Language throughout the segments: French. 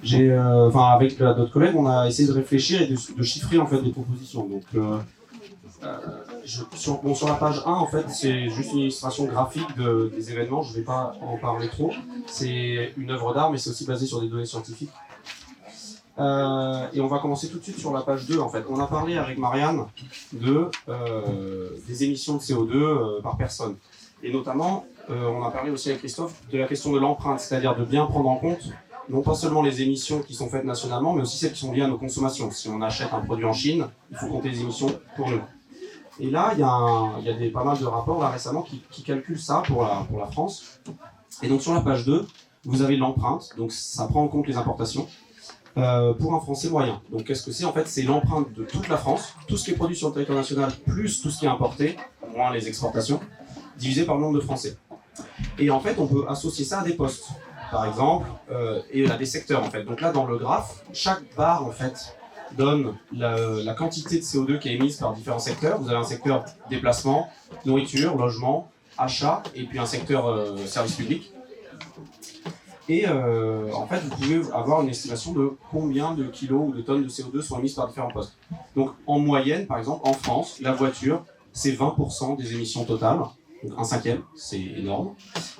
Avec d'autres collègues, on a essayé de réfléchir et de chiffrer en fait des propositions. Donc, sur la page 1, en fait, c'est juste une illustration graphique des événements. Je ne vais pas en parler trop. C'est une œuvre d'art, mais c'est aussi basé sur des données scientifiques. Et on va commencer tout de suite sur la page 2. En fait, on a parlé avec Marianne des émissions de CO2 par personne. Et notamment, on a parlé aussi avec Christophe de la question de l'empreinte, c'est-à-dire de bien prendre en compte non pas seulement les émissions qui sont faites nationalement, mais aussi celles qui sont liées à nos consommations. Si on achète un produit en Chine, il faut compter les émissions pour nous. Et là, il y a pas mal de rapports là, récemment qui calculent ça pour la France. Et donc sur la page 2, vous avez l'empreinte, donc ça prend en compte les importations, pour un Français moyen. Donc qu'est-ce que c'est? En fait, c'est l'empreinte de toute la France, tout ce qui est produit sur le territoire national, plus tout ce qui est importé, moins les exportations, divisé par le nombre de Français. Et en fait, on peut associer ça à des postes, par exemple, et à des secteurs, en fait. Donc là, dans le graphe, chaque barre, en fait, donne la quantité de CO2 qui est émise par différents secteurs. Vous avez un secteur déplacement, nourriture, logement, achat, et puis un secteur service public. Et en fait, vous pouvez avoir une estimation de combien de kilos ou de tonnes de CO2 sont émises par différents postes. Donc en moyenne, par exemple, en France, la voiture, c'est 20% des émissions totales. Donc un cinquième, c'est énorme.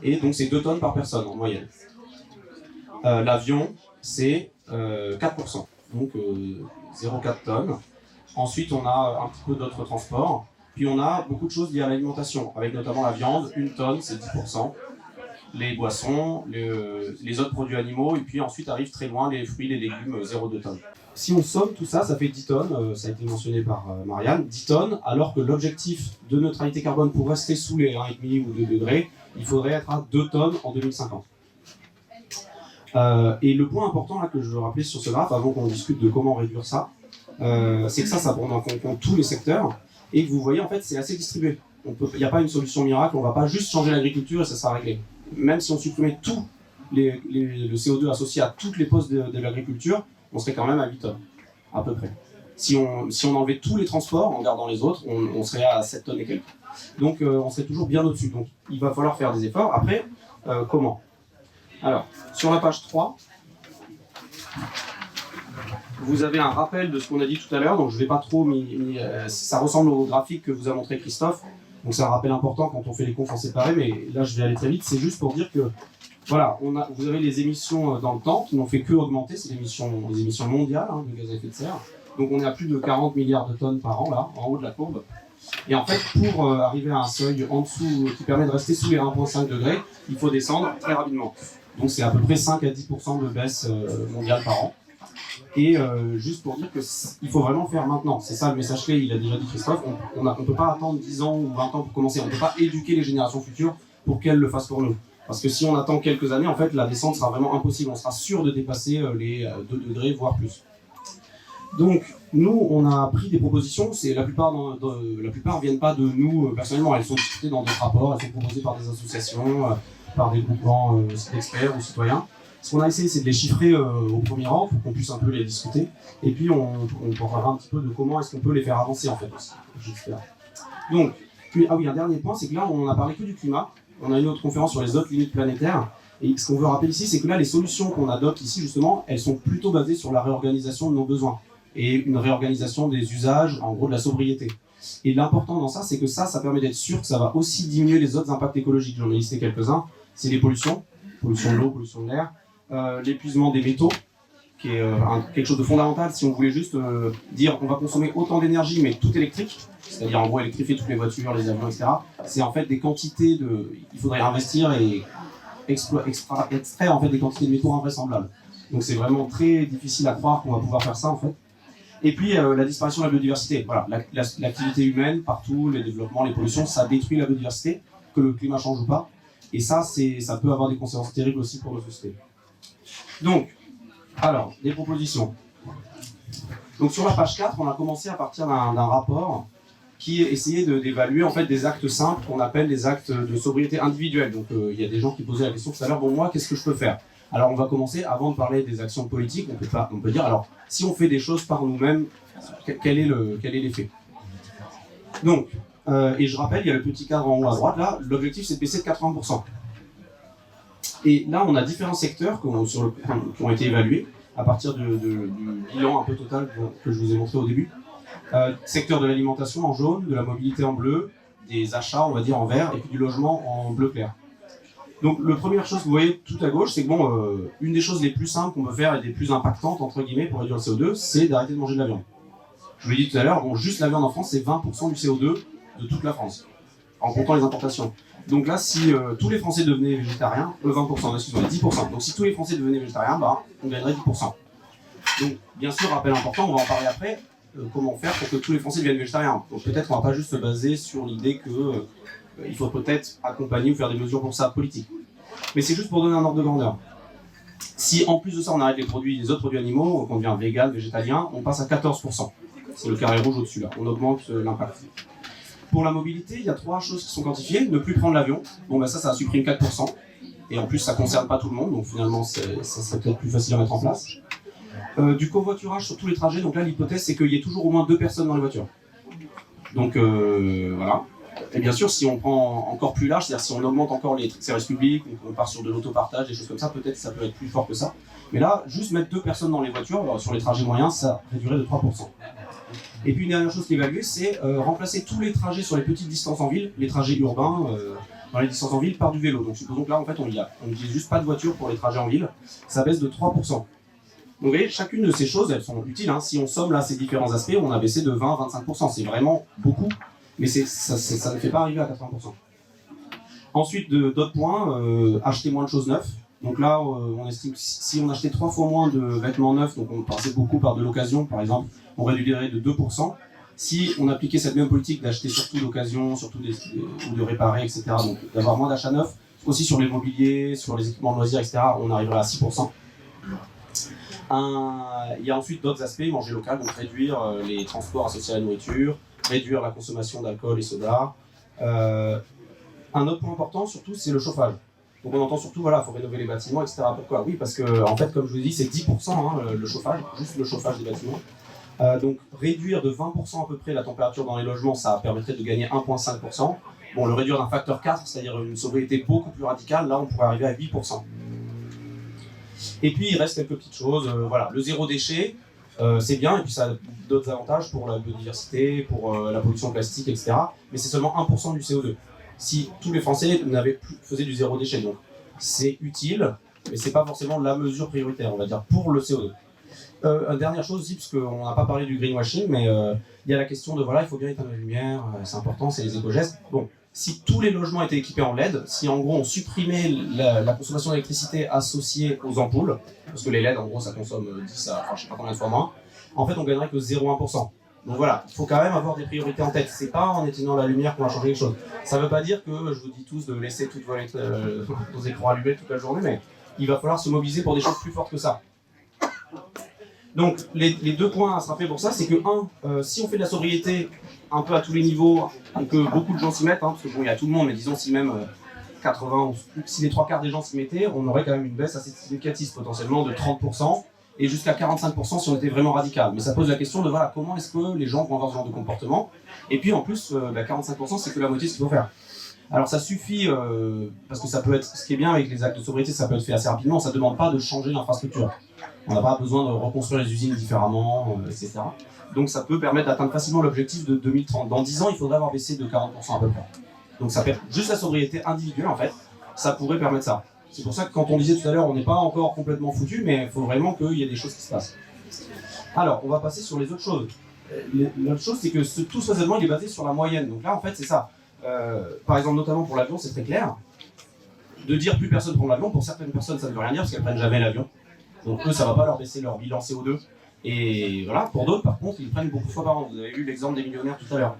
Et donc c'est 2 tonnes par personne en moyenne. L'avion, c'est 4%. Donc 0,4 tonnes. Ensuite, on a un petit peu d'autres transports. Puis on a beaucoup de choses liées à l'alimentation, avec notamment la viande, 1 tonne, c'est 10%. Les boissons, les autres produits animaux, et puis ensuite arrivent très loin les fruits, les légumes, 0,2 tonnes. Si on somme tout ça, ça fait 10 tonnes, ça a été mentionné par Marianne, 10 tonnes, alors que l'objectif de neutralité carbone pour rester sous les 1,5 ou 2 degrés, il faudrait être à 2 tonnes en 2050. Et le point important là, que je veux rappeler sur ce graphe, avant qu'on discute de comment réduire ça, c'est que ça prend en compte tous les secteurs, et que vous voyez, en fait, c'est assez distribué. Il n'y a pas une solution miracle, on ne va pas juste changer l'agriculture et ça sera réglé. Même si on supprimait tout le CO2 associé à toutes les postes de l'agriculture, on serait quand même à 8 tonnes, à peu près. Si on enlevait tous les transports en gardant les autres, on serait à 7 tonnes et quelques. Donc on serait toujours bien au-dessus. Donc il va falloir faire des efforts. Après, comment? Alors, sur la page 3, vous avez un rappel de ce qu'on a dit tout à l'heure, donc je ne vais pas trop, ça ressemble au graphique que vous a montré Christophe. Donc c'est un rappel important quand on fait les confs en séparé, mais là je vais aller très vite. C'est juste pour dire que voilà, vous avez les émissions dans le temps qui n'ont fait que augmenter, c'est les émissions mondiales de gaz à effet de serre. Donc on est à plus de 40 milliards de tonnes par an, là, en haut de la courbe. Et en fait, pour arriver à un seuil en dessous qui permet de rester sous les 1,5 degrés, il faut descendre très rapidement. Donc c'est à peu près 5 à 10% de baisse mondiale par an. Et juste pour dire qu'il faut vraiment faire maintenant. C'est ça le message clé, il a déjà dit Christophe. On ne peut pas attendre 10 ans ou 20 ans pour commencer. On ne peut pas éduquer les générations futures pour qu'elles le fassent pour nous. Parce que si on attend quelques années, en fait, la descente sera vraiment impossible. On sera sûr de dépasser les 2 degrés, voire plus. Donc, nous, on a pris des propositions. La plupart ne viennent pas de nous personnellement. Elles sont discutées dans d'autres rapports. Elles sont proposées par des associations, par des groupements d'experts ou citoyens. Ce qu'on a essayé, c'est de les chiffrer au premier rang pour qu'on puisse un peu les discuter. Et puis, on parlera un petit peu de comment est-ce qu'on peut les faire avancer, en fait, aussi. J'espère. Donc, un dernier point, c'est que là, on n'a parlé que du climat. On a une autre conférence sur les autres limites planétaires. Et ce qu'on veut rappeler ici, c'est que là, les solutions qu'on adopte ici, justement, elles sont plutôt basées sur la réorganisation de nos besoins. Et une réorganisation des usages, en gros, de la sobriété. Et l'important dans ça, c'est que ça permet d'être sûr que ça va aussi diminuer les autres impacts écologiques. J'en ai listé quelques-uns. C'est les pollutions de l'eau, pollution de l'air. L'épuisement des métaux, qui est quelque chose de fondamental. Si on voulait juste dire on va consommer autant d'énergie, mais tout électrique, c'est-à-dire en gros électrifier toutes les voitures, les avions, etc., c'est en fait des quantités il faudrait investir et extraire en fait des quantités de métaux invraisemblables. Donc c'est vraiment très difficile à croire qu'on va pouvoir faire ça en fait. Et puis la disparition de la biodiversité. Voilà, l'activité humaine, partout, les développements, les pollutions, ça détruit la biodiversité, que le climat change ou pas. Et ça peut avoir des conséquences terribles aussi pour nos sociétés. Donc, alors, des propositions. Donc sur la page 4, on a commencé à partir d'un rapport qui essayait d'évaluer en fait des actes simples qu'on appelle des actes de sobriété individuelle. Donc il y a des gens qui posaient la question tout à l'heure, bon moi, qu'est-ce que je peux faire? Alors on va commencer, avant de parler des actions politiques, on peut dire, alors si on fait des choses par nous-mêmes, quel est l'effet? Donc, et je rappelle, il y a le petit cadre en haut à droite, là, l'objectif c'est de baisser de 80%. Et là, on a différents secteurs qui ont été évalués. à partir du bilan un peu total que je vous ai montré au début. Secteur de l'alimentation en jaune, de la mobilité en bleu, des achats, on va dire, en vert, et puis du logement en bleu clair. Donc, la première chose que vous voyez tout à gauche, c'est que une des choses les plus simples qu'on peut faire et les plus impactantes, entre guillemets, pour réduire le CO2, c'est d'arrêter de manger de la viande. Je vous l'ai dit tout à l'heure, juste la viande en France, c'est 20% du CO2 de toute la France, en comptant les importations. Donc là, si tous les Français devenaient végétariens, 20%, excusez-moi, 10%. Donc si tous les Français devenaient végétariens, on gagnerait 10%. Donc, bien sûr, rappel important, on va en parler après, comment faire pour que tous les Français deviennent végétariens. Donc peut-être qu'on ne va pas juste se baser sur l'idée qu'il faut peut-être accompagner ou faire des mesures pour ça politiques. Mais c'est juste pour donner un ordre de grandeur. Si en plus de ça, on arrête les autres produits animaux, qu'on devient vegan, végétalien, on passe à 14%. C'est le carré rouge au-dessus là, on augmente l'impact. Pour la mobilité, il y a 3 choses qui sont quantifiées. Ne plus prendre l'avion, ça supprime 4%. Et en plus, ça ne concerne pas tout le monde, donc finalement, ça serait peut-être plus facile à mettre en place. Du covoiturage sur tous les trajets, donc là, l'hypothèse, c'est qu'il y ait toujours au moins 2 personnes dans les voitures. Donc voilà. Et bien sûr, si on prend encore plus large, c'est-à-dire si on augmente encore les services publics, on part sur de l'autopartage, des choses comme ça, peut-être ça peut être plus fort que ça. Mais là, juste mettre 2 personnes dans les voitures, sur les trajets moyens, ça réduirait de 3%. Et puis une dernière chose qui est évaluée, c'est remplacer tous les trajets sur les petites distances en ville, les trajets urbains dans les distances en ville, par du vélo. Donc supposons que là, en fait, on n'utilise juste pas de voiture pour les trajets en ville, ça baisse de 3%. Donc vous voyez, chacune de ces choses, elles sont utiles. Si on somme là ces différents aspects, on a baissé de 20 à 25%. C'est vraiment beaucoup, mais ça ne fait pas arriver à 80%. Ensuite, d'autres points, acheter moins de choses neuves. Donc là, on estime que si on achetait 3 fois moins de vêtements neufs, donc on passait beaucoup par de l'occasion, par exemple, on réduirait de 2%. Si on appliquait cette même politique d'acheter surtout d'occasion, surtout ou de réparer, etc., donc d'avoir moins d'achats neufs, aussi sur les mobiliers, sur les équipements de loisirs, etc., on arriverait à 6%. Il y a ensuite d'autres aspects, manger local, donc réduire les transports associés à la nourriture, réduire la consommation d'alcool et soda. Un autre point important, surtout, c'est le chauffage. Donc on entend surtout, il faut rénover les bâtiments, etc. Pourquoi ? Oui, parce que, en fait, comme je vous ai dit, c'est 10% le chauffage, juste le chauffage des bâtiments. Donc réduire de 20% à peu près la température dans les logements, ça permettrait de gagner 1,5%. Le réduire d'un facteur 4, c'est-à-dire une sobriété beaucoup plus radicale, là on pourrait arriver à 8%. Et puis il reste quelques petites choses, le zéro déchet, c'est bien, et puis ça a d'autres avantages pour la biodiversité, pour la pollution plastique, etc. Mais c'est seulement 1% du CO2. Si tous les Français faisaient du zéro déchet, donc c'est utile, mais c'est pas forcément la mesure prioritaire, on va dire, pour le CO2. Dernière chose aussi, parce qu'on n'a pas parlé du greenwashing, mais il y a la question de il faut bien éteindre la lumière, c'est important, c'est les éco-gestes. Si tous les logements étaient équipés en LED, si en gros on supprimait la consommation d'électricité associée aux ampoules, parce que les LED en gros ça consomme 10 à je sais pas combien de fois moins, en fait on gagnerait que 0,1%. Donc voilà, il faut quand même avoir des priorités en tête. C'est pas en éteignant la lumière qu'on va changer quelque chose. Ça veut pas dire que je vous dis tous de laisser toutes vos écrans allumés toute la journée, mais il va falloir se mobiliser pour des choses plus fortes que ça. Donc les 2 points à se rappeler pour ça, c'est que si on fait de la sobriété un peu à tous les niveaux, et que beaucoup de gens s'y mettent, parce que il y a tout le monde, mais disons si même 80, si les 3/4 des gens s'y mettaient, on aurait quand même une baisse assez significative potentiellement de 30%, et jusqu'à 45% si on était vraiment radical. Mais ça pose la question de comment est-ce que les gens vont avoir ce genre de comportement, et puis en plus 45% c'est que la moitié de ce qu'il faut faire. Alors ça suffit, parce que ça peut être, ce qui est bien avec les actes de sobriété, ça peut être fait assez rapidement, ça ne demande pas de changer l'infrastructure. On n'a pas besoin de reconstruire les usines différemment, etc. Donc ça peut permettre d'atteindre facilement l'objectif de 2030. Dans 10 ans, il faudrait avoir baissé de 40% à peu près. Donc ça fait juste la sobriété individuelle en fait, ça pourrait permettre ça. C'est pour ça que quand on disait tout à l'heure, on n'est pas encore complètement foutu, mais il faut vraiment qu'il y ait des choses qui se passent. Alors, on va passer sur les autres choses. L'autre chose, c'est que tout ce raisonnement il est basé sur la moyenne. Donc là, en fait, c'est ça. Par exemple, notamment pour l'avion, c'est très clair. De dire plus personne prend l'avion, pour certaines personnes, ça ne veut rien dire parce qu'elles prennent jamais l'avion. Donc eux, ça ne va pas leur baisser leur bilan CO2. Et voilà, pour d'autres, par contre, ils prennent beaucoup de fois par an. Vous avez vu l'exemple des millionnaires tout à l'heure.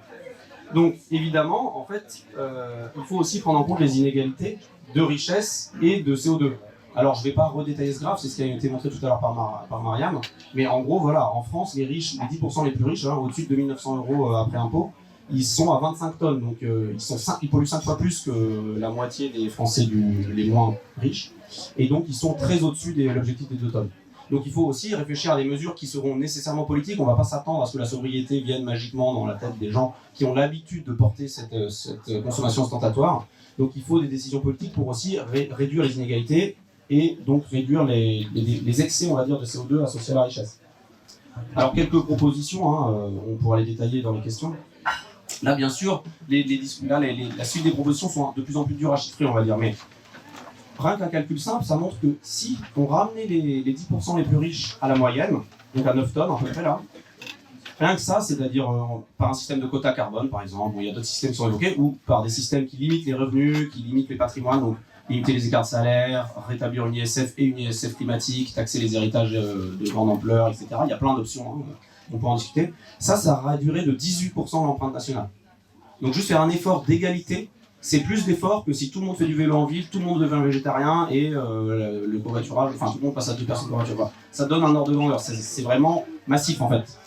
Donc, évidemment, en fait, il faut aussi prendre en compte les inégalités de richesse et de CO2. Alors, je ne vais pas redétailler ce graphe, c'est ce qui a été montré tout à l'heure par Mariam. Mais en gros, voilà, en France, les riches, les 10% les plus riches, au-dessus de 2 900 € après impôt, ils sont à 25 tonnes. Donc, ils polluent 5 fois plus que la moitié des Français les moins riches. Et donc, ils sont très au-dessus de l'objectif des 2 tonnes. Donc il faut aussi réfléchir à des mesures qui seront nécessairement politiques. On ne va pas s'attendre à ce que la sobriété vienne magiquement dans la tête des gens qui ont l'habitude de porter cette consommation ostentatoire. Donc il faut des décisions politiques pour aussi réduire les inégalités et donc réduire les excès, on va dire, de CO2 associés à la richesse. Alors quelques propositions, hein, on pourra les détailler dans les questions. Là, bien sûr, la suite des propositions sont de plus en plus dures à chiffrer, on va dire, mais rien qu'un calcul simple, ça montre que si on ramenait les 10% les plus riches à la moyenne, donc à 9 tonnes à peu près là, rien que ça, c'est-à-dire par un système de quota carbone par exemple, où il y a d'autres systèmes qui sont évoqués, ou par des systèmes qui limitent les revenus, qui limitent les patrimoines, donc limiter les écarts de salaire, rétablir une ISF et une ISF climatique, taxer les héritages de grande ampleur, etc. Il y a plein d'options, hein, on peut en discuter. Ça réduirait de 18% l'empreinte nationale. Donc juste faire un effort d'égalité, c'est plus d'efforts que si tout le monde fait du vélo en ville, tout le monde devient végétarien et le covoiturage, enfin tout le monde passe à 2 personnes covoiturage. Ça donne un ordre de grandeur, c'est vraiment massif en fait.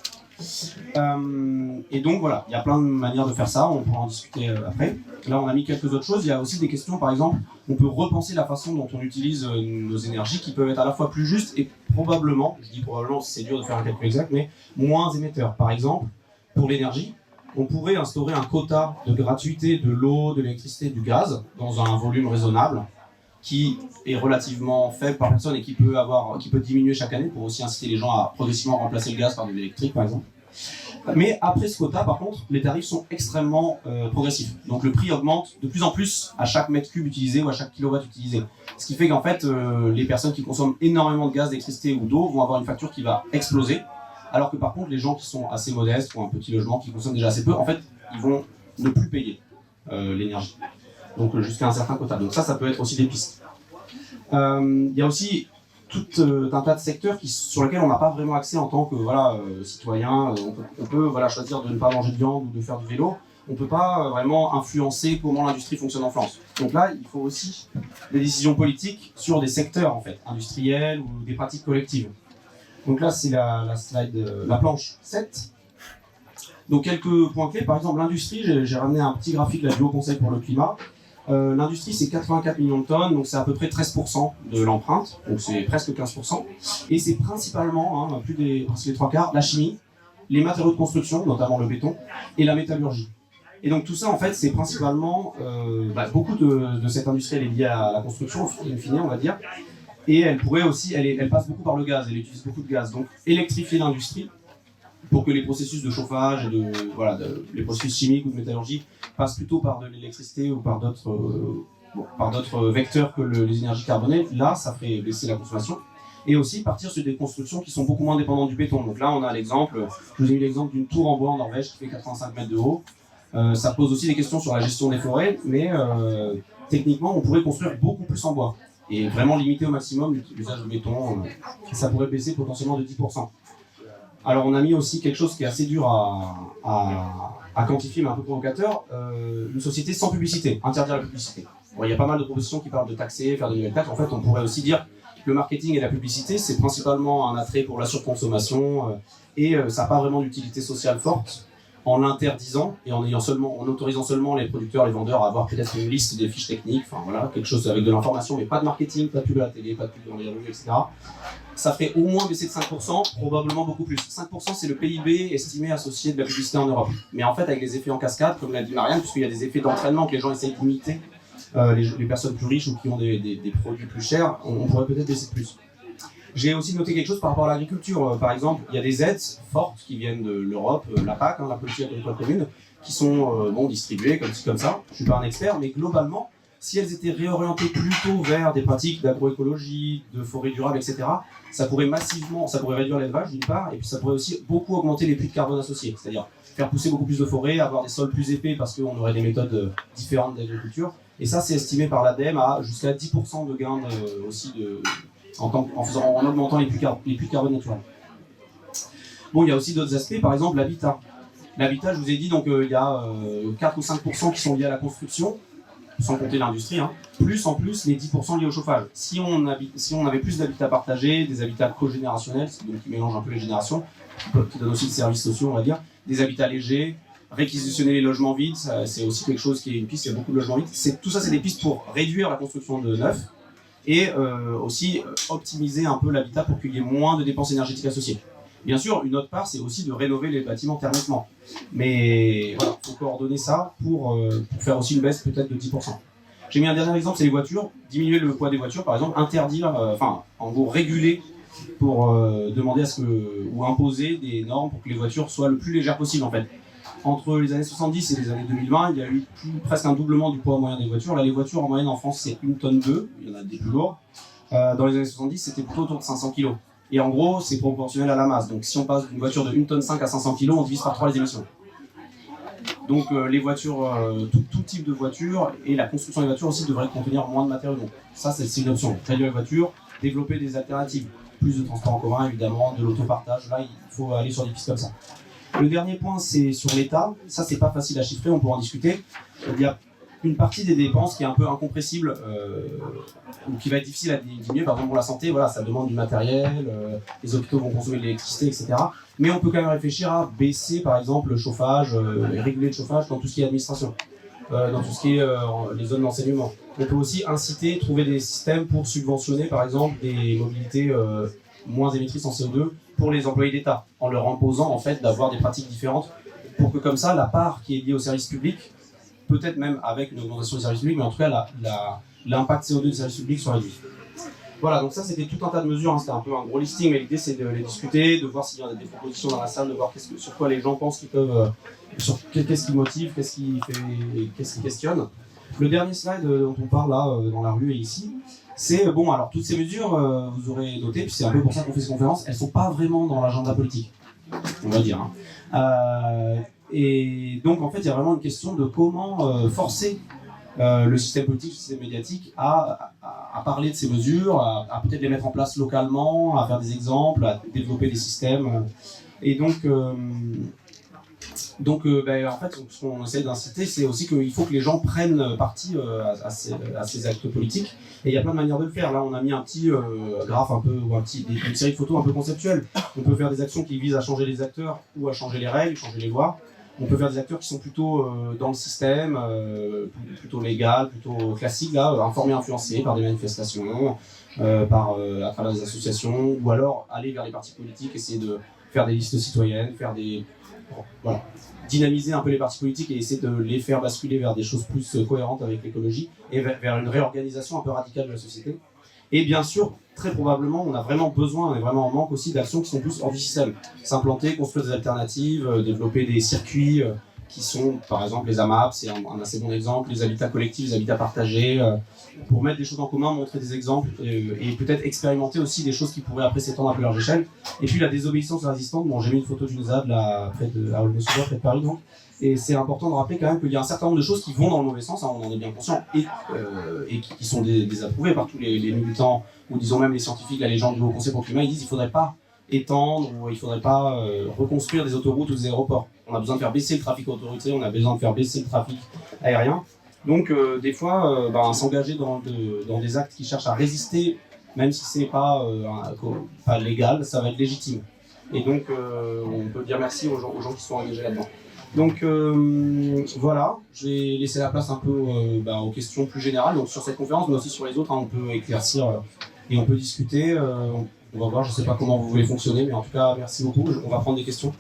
Et donc voilà, il y a plein de manières de faire ça, on pourra en discuter après. Là on a mis quelques autres choses, il y a aussi des questions, par exemple, on peut repenser la façon dont on utilise nos énergies qui peuvent être à la fois plus justes et probablement, je dis probablement, c'est dur de faire un calcul exact, mais moins émetteurs. Par exemple, pour l'énergie, on pourrait instaurer un quota de gratuité de l'eau, de l'électricité, du gaz, dans un volume raisonnable, qui est relativement faible par personne et qui peut diminuer chaque année pour aussi inciter les gens à progressivement remplacer le gaz par de l'électrique, par exemple. Mais après ce quota, par contre, les tarifs sont extrêmement progressifs. Donc le prix augmente de plus en plus à chaque mètre cube utilisé ou à chaque kilowatt utilisé. Ce qui fait qu'en fait, les personnes qui consomment énormément de gaz, d'électricité ou d'eau vont avoir une facture qui va exploser. Alors que par contre, les gens qui sont assez modestes ou un petit logement, qui consomment déjà assez peu, en fait, ils vont ne plus payer l'énergie. Donc jusqu'à un certain quota. Donc ça peut être aussi des pistes. Il y a aussi tout un tas de secteurs sur lesquels on n'a pas vraiment accès en tant que citoyen. On peut choisir de ne pas manger de viande ou de faire du vélo. On ne peut pas vraiment influencer comment l'industrie fonctionne en France. Donc là, il faut aussi des décisions politiques sur des secteurs en fait, industriels ou des pratiques collectives. Donc là, c'est la slide, la planche 7. Donc quelques points clés. Par exemple, l'industrie, j'ai ramené un petit graphique là, du Haut Conseil pour le climat. L'industrie, c'est 84 millions de tonnes, donc c'est à peu près 13% de l'empreinte, donc c'est presque 15%. Et c'est principalement, presque les 3/4, la chimie, les matériaux de construction, notamment le béton, et la métallurgie. Et donc tout ça, en fait, c'est principalement, beaucoup de cette industrie, elle est liée à la construction, in fine, on va dire. Et elle pourrait aussi, elle passe beaucoup par le gaz, elle utilise beaucoup de gaz. Donc électrifier l'industrie pour que les processus de chauffage et les processus chimiques ou de métallurgie passent plutôt par de l'électricité ou par d'autres vecteurs que les énergies carbonées. Là, ça ferait baisser la consommation. Et aussi partir sur des constructions qui sont beaucoup moins dépendantes du béton. Donc là, on a l'exemple, je vous ai mis l'exemple d'une tour en bois en Norvège qui fait 85 mètres de haut. Ça pose aussi des questions sur la gestion des forêts, mais techniquement, on pourrait construire beaucoup plus en bois et vraiment limiter au maximum l'usage de béton. Ça pourrait baisser potentiellement de 10%. Alors on a mis aussi quelque chose qui est assez dur à quantifier, mais un peu provocateur, une société sans publicité, interdire la publicité. Bon, il y a pas mal de propositions qui parlent de taxer, faire de nouvelles taxes. En fait, on pourrait aussi dire que le marketing et la publicité, c'est principalement un attrait pour la surconsommation et ça n'a pas vraiment d'utilité sociale forte. En l'interdisant et en autorisant seulement les producteurs, les vendeurs à avoir peut-être une liste des fiches techniques, enfin voilà, quelque chose avec de l'information, mais pas de marketing, pas de pub à la télé, pas de pub dans les rues, etc. Ça ferait au moins baisser de 5%, probablement beaucoup plus. 5% c'est le PIB estimé associé de la publicité en Europe. Mais en fait avec les effets en cascade, comme l'a dit Marianne, puisqu'il y a des effets d'entraînement que les gens essayent d'imiter, les personnes plus riches ou qui ont des produits plus chers, on pourrait peut-être baisser de plus. J'ai aussi noté quelque chose par rapport à l'agriculture. Par exemple, il y a des aides fortes qui viennent de l'Europe, la PAC, la politique agricole commune, qui sont distribuées comme ça. Je ne suis pas un expert, mais globalement, si elles étaient réorientées plutôt vers des pratiques d'agroécologie, de forêt durable, etc., ça pourrait réduire l'élevage d'une part, et puis ça pourrait aussi beaucoup augmenter les puits de carbone associés. C'est-à-dire faire pousser beaucoup plus de forêts, avoir des sols plus épais parce qu'on aurait des méthodes différentes d'agriculture. Et ça, c'est estimé par l'ADEME à jusqu'à 10% de gains en augmentant les puits de carbone naturels. Bon, il y a aussi d'autres aspects, par exemple l'habitat. L'habitat, je vous ai dit, donc il y a 4 ou 5% qui sont liés à la construction, sans compter l'industrie, plus en plus les 10% liés au chauffage. Si on avait plus d'habitats partagés, des habitats cogénérationnels, donc qui mélangent un peu les générations, qui donnent aussi des services sociaux, on va dire, des habitats légers, réquisitionner les logements vides, c'est aussi quelque chose qui est une piste, il y a beaucoup de logements vides. Tout ça, c'est des pistes pour réduire la construction de neuf, et aussi optimiser un peu l'habitat pour qu'il y ait moins de dépenses énergétiques associées. Bien sûr, une autre part, c'est aussi de rénover les bâtiments thermiquement. Mais voilà, il faut coordonner ça pour faire aussi une baisse peut-être de 10%. J'ai mis un dernier exemple, c'est les voitures. Diminuer le poids des voitures, par exemple, interdire, en gros, réguler pour demander à ce que, ou imposer des normes pour que les voitures soient le plus légères possible, en fait. Entre les années 70 et les années 2020, il y a eu presque un doublement du poids moyen des voitures. Là, les voitures en moyenne en France, c'est 1,2 tonne, il y en a des plus lourds. Dans les années 70, c'était plutôt autour de 500 kg. Et en gros, c'est proportionnel à la masse. Donc si on passe d'une voiture de 1,5 tonne à 500 kg, on divise par 3 les émissions. Donc les voitures, tout type de voiture et la construction des voitures aussi devrait contenir moins de matériaux. Donc ça, c'est une option. Réduire les voitures, développer des alternatives. Plus de transport en commun, évidemment, de l'autopartage. Là, il faut aller sur des pistes comme ça. Le dernier point, c'est sur l'État. Ça, c'est pas facile à chiffrer, on pourra en discuter. Il y a une partie des dépenses qui est un peu incompressible, ou qui va être difficile à diminuer. Par exemple, pour la santé, voilà, ça demande du matériel, les hôpitaux vont consommer de l'électricité, etc. Mais on peut quand même réfléchir à baisser, par exemple, le chauffage, réguler le chauffage dans tout ce qui est administration, dans tout ce qui est les zones d'enseignement. On peut aussi inciter, trouver des systèmes pour subventionner, par exemple, des mobilités moins émettrices en CO2 pour les employés d'État, en leur imposant en fait d'avoir des pratiques différentes, pour que comme ça, la part qui est liée au service public, peut-être même avec une augmentation du service public, mais en tout cas l'impact CO2 du service public soit réduit. Voilà, donc ça c'était tout un tas de mesures, hein. C'était un peu un gros listing, mais l'idée c'est de les discuter, de voir s'il y a des propositions dans la salle, de voir sur quoi les gens pensent qu'ils peuvent, sur qu'est-ce qui motive, qu'est-ce qui questionne. Le dernier slide dont on parle là, dans la rue et ici, c'est, bon, alors toutes ces mesures, vous aurez noté, puis c'est un peu pour ça qu'on fait ces conférences, elles ne sont pas vraiment dans l'agenda politique, on va dire. Hein. Et donc en fait, il y a vraiment une question de comment forcer le système politique, le système médiatique à parler de ces mesures, à peut-être les mettre en place localement, à faire des exemples, à développer des systèmes. Et donc en fait, ce qu'on essaie d'inciter, c'est aussi qu'il faut que les gens prennent parti à ces actes politiques. Et il y a plein de manières de le faire. Là, on a mis un petit graphe un peu, ou une série de photos un peu conceptuelles. On peut faire des actions qui visent à changer les acteurs ou à changer les règles, changer les lois. On peut faire des acteurs qui sont plutôt dans le système, plutôt légal, plutôt classique, là, informés, influencés par des manifestations, à travers des associations, ou alors aller vers les partis politiques, essayer de faire des listes citoyennes, voilà, dynamiser un peu les partis politiques et essayer de les faire basculer vers des choses plus cohérentes avec l'écologie et vers une réorganisation un peu radicale de la société. Et bien sûr, très probablement, on a vraiment besoin, on est vraiment en manque aussi d'actions qui sont plus hors du système. S'implanter, construire des alternatives, développer des circuits qui sont, par exemple, les AMAP, c'est un assez bon exemple, les habitats collectifs, les habitats partagés, pour mettre des choses en commun, montrer des exemples et peut-être expérimenter aussi des choses qui pourraient après s'étendre à plus large échelle. Et puis la désobéissance résistante, bon, j'ai mis une photo d'une ZAD là, près de Paris, donc. Et c'est important de rappeler quand même qu'il y a un certain nombre de choses qui vont dans le mauvais sens, hein, on en est bien conscient, et qui sont désapprouvées par tous les militants, ou disons même les scientifiques, là, les gens du Haut Conseil pour le climat, ils disent qu'il ne faudrait pas étendre, ou il ne faudrait pas reconstruire des autoroutes ou des aéroports. On a besoin de faire baisser le trafic autoroutier, on a besoin de faire baisser le trafic aérien. Donc des fois, s'engager dans des actes qui cherchent à résister, même si ce n'est pas légal, ça va être légitime. Et donc on peut dire merci aux gens qui sont engagés là-dedans. Donc voilà, je vais laisser la place un peu aux questions plus générales, donc sur cette conférence, mais aussi sur les autres, hein, on peut éclaircir et on peut discuter. On va voir, je ne sais pas comment vous voulez fonctionner, mais en tout cas, merci beaucoup. On va prendre des questions.